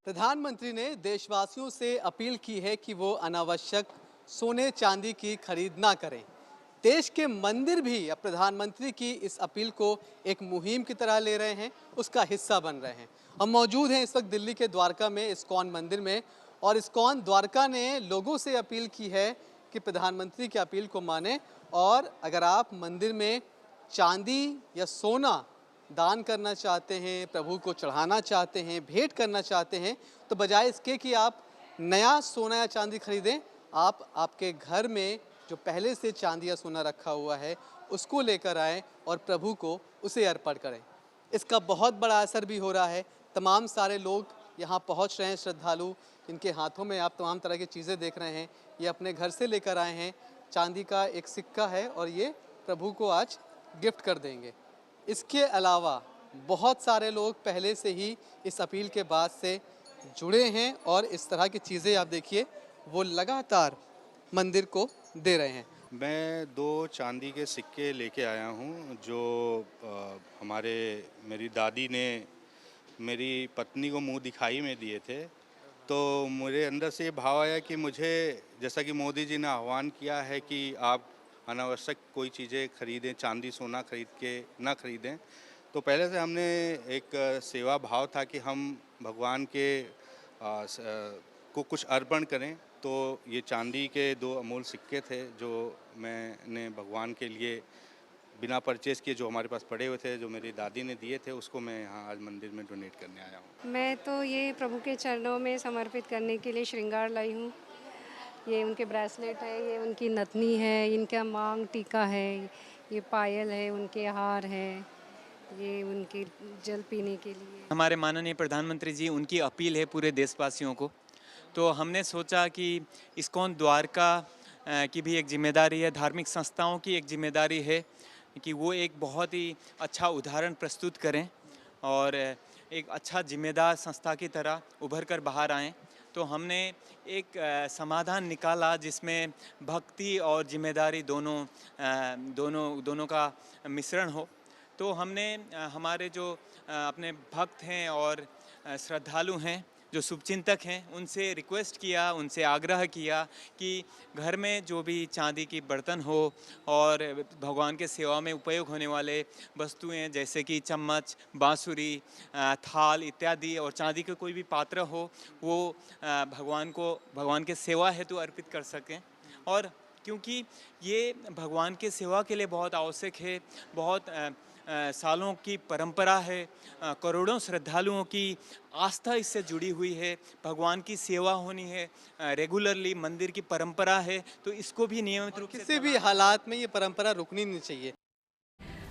प्रधानमंत्री ने देशवासियों से अपील की है कि वो अनावश्यक सोने चांदी की खरीद ना करें। देश के मंदिर भी अब प्रधानमंत्री की इस अपील को एक मुहिम की तरह ले रहे हैं, उसका हिस्सा बन रहे हैं। हम मौजूद हैं इस वक्त दिल्ली के द्वारका में इस्कॉन मंदिर में, और इस्कॉन द्वारका ने लोगों से अपील की है कि प्रधानमंत्री की अपील को माने, और अगर आप मंदिर में चांदी या सोना दान करना चाहते हैं, प्रभु को चढ़ाना चाहते हैं, भेंट करना चाहते हैं, तो बजाय इसके कि आप नया सोना या चांदी खरीदें, आप आपके घर में जो पहले से चांदी या सोना रखा हुआ है उसको लेकर आएँ और प्रभु को उसे अर्पण करें। इसका बहुत बड़ा असर भी हो रहा है। तमाम सारे लोग यहाँ पहुँच रहे हैं, श्रद्धालु, इनके हाथों में आप तमाम तरह की चीज़ें देख रहे हैं। ये अपने घर से लेकर आए हैं, चांदी का एक सिक्का है और ये प्रभु को आज गिफ्ट कर देंगे। इसके अलावा बहुत सारे लोग पहले से ही इस अपील के बाद से जुड़े हैं और इस तरह की चीज़ें आप देखिए वो लगातार मंदिर को दे रहे हैं। मैं 2 चांदी के सिक्के लेके आया हूँ जो मेरी दादी ने मेरी पत्नी को मुंह दिखाई में दिए थे। तो मेरे अंदर से ये भाव आया कि मुझे, जैसा कि मोदी जी ने आह्वान किया है कि आप अनावश्यक कोई चीज़ें खरीदें, चांदी सोना खरीद के ना खरीदें, तो पहले से हमने एक सेवा भाव था कि हम भगवान के को कुछ अर्पण करें। तो ये चांदी के 2 अमूल सिक्के थे जो मैंने भगवान के लिए बिना परचेज किए, जो हमारे पास पड़े हुए थे, जो मेरी दादी ने दिए थे, उसको मैं यहाँ आज मंदिर में डोनेट करने आया हूँ। मैं तो ये प्रभु के चरणों में समर्पित करने के लिए श्रृंगार लाई हूँ। ये उनके ब्रेसलेट है, ये उनकी नथनी है, इनका मांग टीका है, ये पायल है, उनके हार है, ये उनके जल पीने के लिए। हमारे माननीय प्रधानमंत्री जी, उनकी अपील है पूरे देशवासियों को, तो हमने सोचा कि इस्कॉन द्वारका की भी एक जिम्मेदारी है, धार्मिक संस्थाओं की एक जिम्मेदारी है कि वो एक बहुत ही अच्छा उदाहरण प्रस्तुत करें और एक अच्छा जिम्मेदार संस्था की तरह उभर कर बाहर आएँ। तो हमने एक समाधान निकाला जिसमें भक्ति और जिम्मेदारी दोनों का मिश्रण हो। तो हमने हमारे जो अपने भक्त हैं और श्रद्धालु हैं जो शुभचिंतक हैं उनसे रिक्वेस्ट किया, उनसे आग्रह किया कि घर में जो भी चांदी की बर्तन हो और भगवान के सेवा में उपयोग होने वाले वस्तुएं जैसे कि चम्मच, बांसुरी, थाल इत्यादि और चांदी के कोई भी पात्र हो वो भगवान के सेवा हेतु अर्पित कर सकें। और क्योंकि ये भगवान के सेवा के लिए बहुत आवश्यक है, बहुत सालों की परंपरा है, करोड़ों श्रद्धालुओं की आस्था इससे जुड़ी हुई है, भगवान की सेवा होनी है, रेगुलरली मंदिर की परंपरा है, तो इसको भी नियमित रूप से किसी भी हालात में ये परंपरा रुकनी नहीं चाहिए।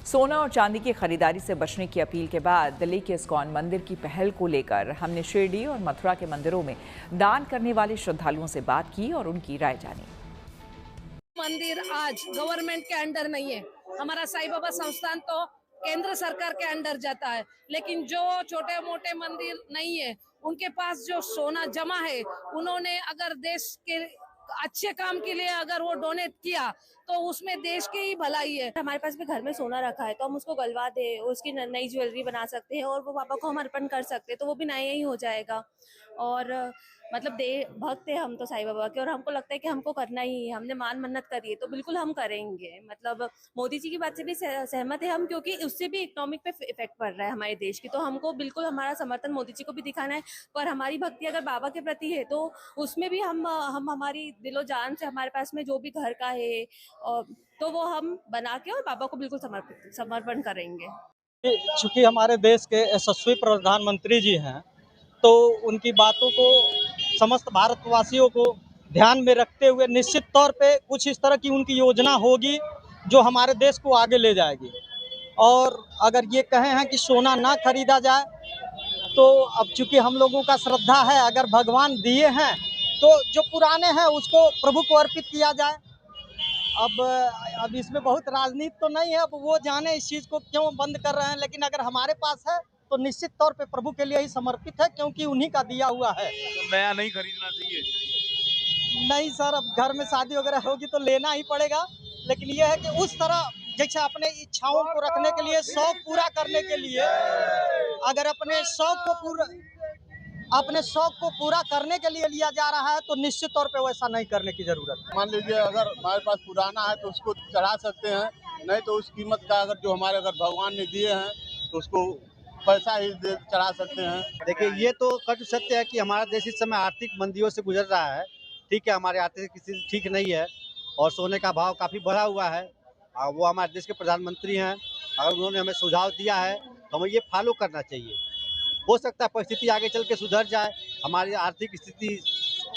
सोना और चांदी की खरीदारी से बचने की अपील के बाद दिल्ली के इस्कॉन मंदिर की पहल को लेकर हमने शिरडी और मथुरा के मंदिरों में दान करने वाले श्रद्धालुओं से बात की और उनकी राय जानी। मंदिर आज गवर्नमेंट के अंडर नहीं है, हमारा साईं बाबा संस्थान तो केंद्र सरकार के अंडर जाता है, लेकिन जो छोटे मोटे मंदिर नहीं है उनके पास जो सोना जमा है, उन्होंने अगर देश के अच्छे काम के लिए अगर वो डोनेट किया तो उसमें देश की ही भलाई है। हमारे पास भी घर में सोना रखा है तो हम उसको गलवा दे, उसकी नई ज्वेलरी बना सकते हैं और वो पापा को हम अर्पण कर सकते हैं, तो वो भी नया ही हो जाएगा। और मतलब भक्त है हम तो साईं बाबा के, और हमको लगता है कि हमको करना ही है, हमने मान मन्नत करी है तो बिल्कुल हम करेंगे। मतलब मोदी जी की बात से भी सहमत है हम, क्योंकि उससे भी इकोनॉमिक पे इफेक्ट पड़ रहा है हमारे देश की, तो हमको बिल्कुल हमारा समर्थन मोदी जी को भी दिखाना है। पर हमारी भक्ति अगर बाबा के प्रति है तो उसमें भी हम हमारी दिलो जान से हमारे पास में जो भी घर का है तो वो हम बना के और बाबा को बिल्कुल समर्पण करेंगे। चूँकि हमारे देश के यशस्वी प्रधानमंत्री जी हैं तो उनकी बातों को समस्त भारतवासियों को ध्यान में रखते हुए निश्चित तौर पे कुछ इस तरह की उनकी योजना होगी जो हमारे देश को आगे ले जाएगी। और अगर ये कहे हैं कि सोना ना खरीदा जाए तो अब चूँकि हम लोगों का श्रद्धा है, अगर भगवान दिए हैं तो जो पुराने हैं उसको प्रभु को अर्पित किया जाए। अब इसमें बहुत राजनीति तो नहीं है, अब वो जाने इस चीज़ को क्यों बंद कर रहे हैं, लेकिन अगर हमारे पास है तो निश्चित तौर पे प्रभु के लिए ही समर्पित है, क्योंकि उन्हीं का दिया हुआ है। तो नया नहीं खरीदना चाहिए? नहीं सर, अब घर में शादी वगैरह होगी तो लेना ही पड़ेगा, लेकिन यह है कि उस तरह जैसे अपने इच्छाओं को रखने के लिए, शौक पूरा करने के लिए, अगर अपने शौक को पूरा करने के लिए लिया जा रहा है तो निश्चित तौर पे वैसा नहीं करने की जरूरत है। मान लीजिए अगर हमारे पास पुराना है तो उसको चढ़ा सकते हैं, नहीं तो उस कीमत का अगर जो हमारे अगर भगवान ने दिए हैं तो उसको पैसा ही चढ़ा सकते हैं। देखिए, ये तो कट सत्य है कि हमारा देश इस समय आर्थिक मंदियों से गुजर रहा है। ठीक है, हमारे आर्थिक स्थिति ठीक नहीं है और सोने का भाव काफ़ी बढ़ा हुआ है। वो हमारे देश के प्रधानमंत्री हैं, अगर उन्होंने हमें सुझाव दिया है तो हमें ये फॉलो करना चाहिए। हो सकता है परिस्थिति आगे चल के सुधर जाए, हमारी आर्थिक स्थिति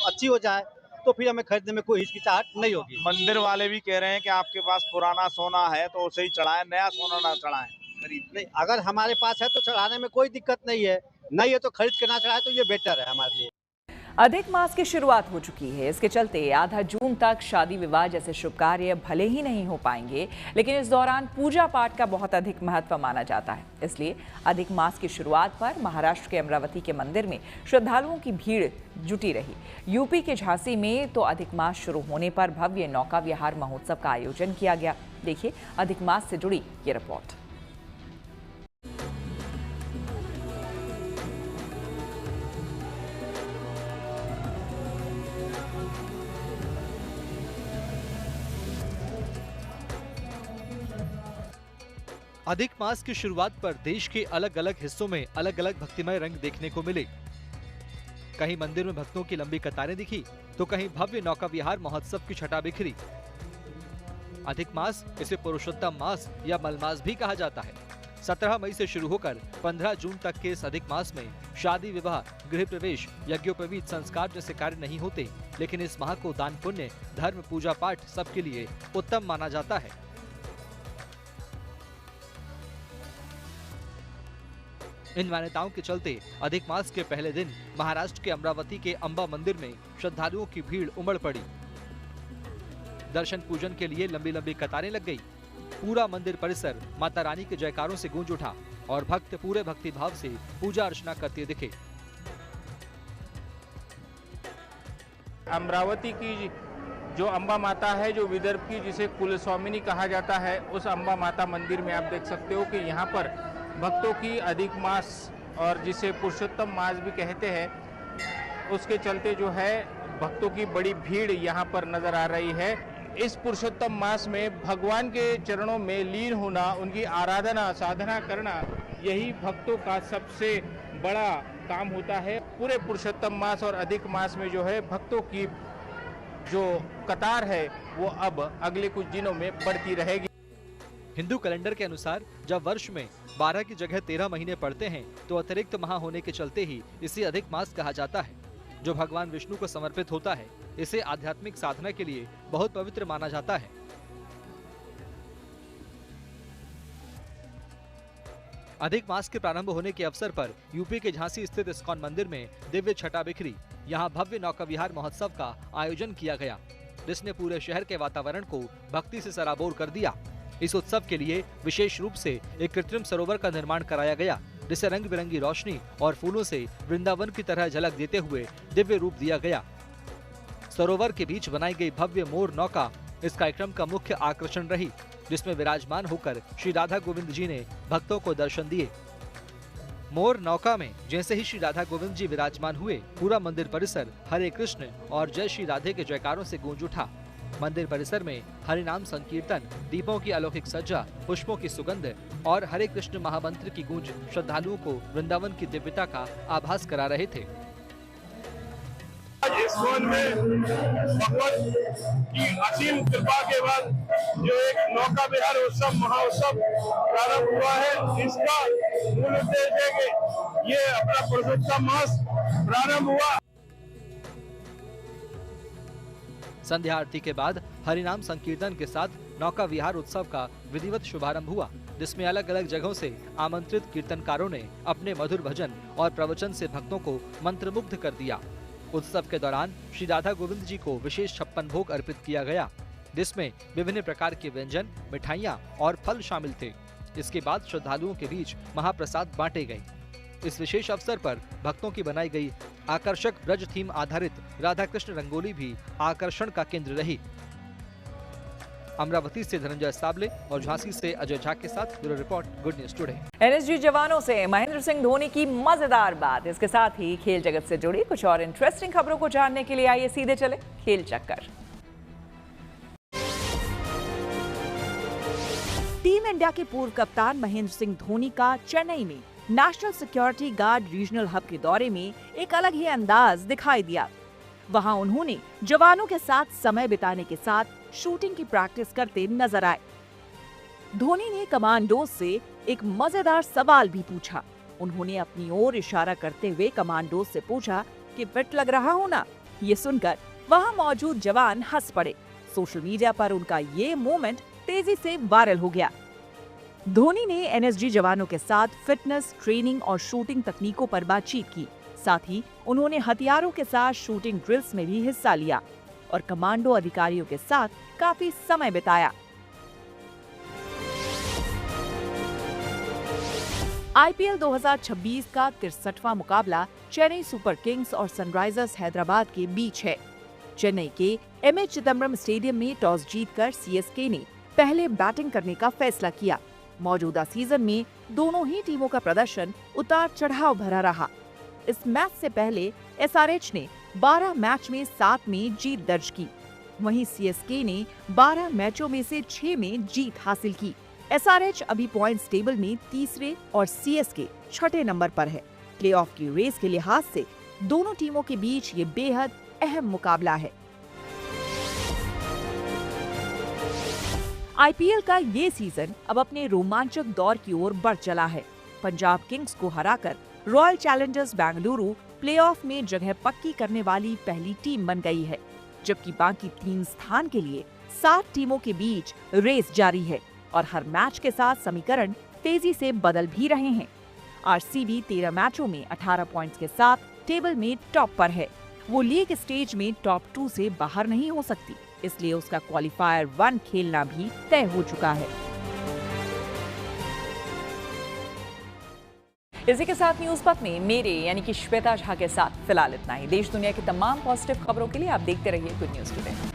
अच्छी हो जाए तो फिर हमें खरीदने में कोई हिचकिचाहट नहीं होगी। मंदिर वाले भी कह रहे हैं कि आपके पास पुराना सोना है तो उसे ही चढ़ाएं, नया सोना ना चढ़ाएं। नहीं, अगर हमारे पास है तो चढ़ाने में कोई दिक्कत नहीं है, नहीं है तो खरीद के ना चढ़ाए तो ये बेटर है हमारे लिए। अधिक मास की शुरुआत हो चुकी है। इसके चलते आधा जून तक शादी विवाह जैसे शुभ कार्य भले ही नहीं हो पाएंगे, लेकिन इस दौरान पूजा पाठ का बहुत अधिक महत्व माना जाता है। इसलिए अधिक मास की शुरुआत पर महाराष्ट्र के अमरावती के मंदिर में श्रद्धालुओं की भीड़ जुटी रही। यूपी के झांसी में तो अधिक मास शुरू होने पर भव्य नौका विहार महोत्सव का आयोजन किया गया। देखिए अधिक मास से जुड़ी ये रिपोर्ट। अधिक मास की शुरुआत पर देश के अलग अलग हिस्सों में अलग अलग भक्तिमय रंग देखने को मिले। कहीं मंदिर में भक्तों की लंबी कतारें दिखी तो कहीं भव्य नौका विहार महोत्सव की छटा बिखरी। अधिक मास, इसे पुरुषोत्तम मास या मलमास भी कहा जाता है। 17 मई से शुरू होकर 15 जून तक के इस अधिक मास में शादी विवाह, गृह प्रवेश, यज्ञोपवीत संस्कार जैसे कार्य नहीं होते, लेकिन इस माह को दान पुण्य, धर्म, पूजा पाठ सबके लिए उत्तम माना जाता है। इन मान्यताओं के चलते अधिक मास के पहले दिन महाराष्ट्र के अमरावती के अंबा मंदिर में श्रद्धालुओं की भीड़ उमड़ पड़ी। दर्शन पूजन के लिए लंबी लंबी कतारें लग गई। पूरा मंदिर परिसर माता रानी के जयकारों से गूंज उठा और भक्त पूरे भक्ति भाव से पूजा अर्चना करते दिखे। अमरावती की जो अंबा माता है, जो विदर्भ की जिसे कुलस्वामिनी कहा जाता है, उस अंबा माता मंदिर में आप देख सकते हो कि यहाँ पर भक्तों की अधिक मास और जिसे पुरुषोत्तम मास भी कहते हैं, उसके चलते जो है भक्तों की बड़ी भीड़ यहाँ पर नजर आ रही है। इस पुरुषोत्तम मास में भगवान के चरणों में लीन होना, उनकी आराधना साधना करना, यही भक्तों का सबसे बड़ा काम होता है। पूरे पुरुषोत्तम मास और अधिक मास में जो है भक्तों की जो कतार है वो अब अगले कुछ दिनों में बढ़ती रहेगी। हिंदू कैलेंडर के अनुसार जब वर्ष में 12 की जगह 13 महीने पड़ते हैं तो अतिरिक्त माह होने के चलते ही इसे अधिक मास कहा जाता है, जो भगवान विष्णु को समर्पित होता है। इसे आध्यात्मिक साधना के लिए बहुत पवित्र माना जाता है। अधिक मास के प्रारंभ होने के अवसर पर यूपी के झांसी स्थित इस्कॉन मंदिर में दिव्य छटा बिखरी। यहाँ भव्य नौका विहार महोत्सव का आयोजन किया गया, जिसने पूरे शहर के वातावरण को भक्ति से सराबोर कर दिया। इस उत्सव के लिए विशेष रूप से एक कृत्रिम सरोवर का निर्माण कराया गया, जिसे रंग बिरंगी रोशनी और फूलों से वृंदावन की तरह झलक देते हुए दिव्य रूप दिया गया। सरोवर के बीच बनाई गई भव्य मोर नौका इस कार्यक्रम का मुख्य आकर्षण रही, जिसमें विराजमान होकर श्री राधा गोविंद जी ने भक्तों को दर्शन दिए। मोर नौका में जैसे ही श्री राधा गोविंद जी विराजमान हुए, पूरा मंदिर परिसर हरे कृष्ण और जय श्री राधे के जयकारों से गूंज उठा। मंदिर परिसर में हरिनाम संकीर्तन, दीपों की अलौकिक सज्जा, पुष्पों की सुगंध और हरे कृष्ण महामंत्र की गूंज श्रद्धालुओं को वृंदावन की दिव्यता का आभास करा रहे थे। इस्कॉन में भगवान की असीम कृपा के बाद जो एक नौका विहार उत्सव महोत्सव प्रारंभ हुआ है, इसका मूल उद्देश्य है कि ये अपना पुरुषोत्तम मास प्रारंभ हुआ। संध्या आरती के बाद हरिनाम संकीर्तन के साथ नौका विहार उत्सव का विधिवत शुभारंभ हुआ, जिसमें अलग अलग जगहों से आमंत्रित कीर्तनकारों ने अपने मधुर भजन और प्रवचन से भक्तों को मंत्रमुग्ध कर दिया। उत्सव के दौरान श्री राधा गोविंद जी को विशेष 56 भोग अर्पित किया गया, जिसमें विभिन्न प्रकार के व्यंजन, मिठाइयाँ और फल शामिल थे। इसके बाद श्रद्धालुओं के बीच महाप्रसाद बांटे गए। इस विशेष अवसर पर भक्तों की बनाई गई आकर्षक ब्रज थीम आधारित राधा कृष्ण रंगोली भी आकर्षण का केंद्र रही। अमरावती से धनंजय साबले और झांसी से अजय झा के साथ bureau report, good news today. NSG जवानों से महेंद्र सिंह धोनी की मजेदार बात। इसके साथ ही खेल जगत से जुड़ी कुछ और इंटरेस्टिंग खबरों को जानने के लिए आइए सीधे चले खेल चक्कर। टीम इंडिया के पूर्व कप्तान महेंद्र सिंह धोनी का चेन्नई में national security guard regional hub के दौरे में एक अलग ही अंदाज दिखाई दिया। वहां उन्होंने जवानों के साथ समय बिताने के साथ शूटिंग की प्रैक्टिस करते नजर आए। धोनी ने कमांडोज से एक मजेदार सवाल भी पूछा। उन्होंने अपनी ओर इशारा करते हुए कमांडोज से पूछा कि फिट लग रहा हूं ना। ये सुनकर वहां मौजूद जवान हंस पड़े। सोशल मीडिया पर उनका ये मोमेंट तेजी से वायरल हो गया। धोनी ने एनएसजी जवानों के साथ फिटनेस, ट्रेनिंग और शूटिंग तकनीकों पर बातचीत की। साथ ही उन्होंने हथियारों के साथ शूटिंग ड्रिल्स में भी हिस्सा लिया और कमांडो अधिकारियों के साथ काफी समय बिताया। आईपीएल 2026 का 63वां मुकाबला चेन्नई सुपर किंग्स और सनराइजर्स हैदराबाद के बीच है। चेन्नई के एमए चिदम्बरम स्टेडियम में टॉस जीतकर सीएसके ने पहले बैटिंग करने का फैसला किया। मौजूदा सीजन में दोनों ही टीमों का प्रदर्शन उतार चढ़ाव भरा रहा। इस मैच से पहले एसआरएच ने 12 मैच में 7 में जीत दर्ज की। वहीं सीएसके ने 12 मैचों में से 6 में जीत हासिल की। एसआरएच अभी पॉइंट्स टेबल में तीसरे और सीएसके छठे नंबर पर है। प्लेऑफ की रेस के लिहाज से दोनों टीमों के बीच ये बेहद अहम मुकाबला है। आईपीएल का ये सीजन अब अपने रोमांचक दौर की ओर बढ़ चला है। पंजाब किंग्स को हराकर रॉयल चैलेंजर्स बेंगलुरु प्लेऑफ में जगह पक्की करने वाली पहली टीम बन गई है, जबकि बाकी 3 स्थान के लिए 7 टीमों के बीच रेस जारी है और हर मैच के साथ समीकरण तेजी से बदल भी रहे हैं। आरसीबी 13 मैचों में 18 पॉइंट्स के साथ टेबल में टॉप पर है। वो लीग स्टेज में टॉप 2 से बाहर नहीं हो सकती, इसलिए उसका क्वालिफायर 1 खेलना भी तय हो चुका है। इसी के साथ न्यूज पथ में मेरे यानी कि श्वेता झा के साथ फिलहाल इतना ही। देश दुनिया की तमाम पॉजिटिव खबरों के लिए आप देखते रहिए गुड न्यूज टुडे।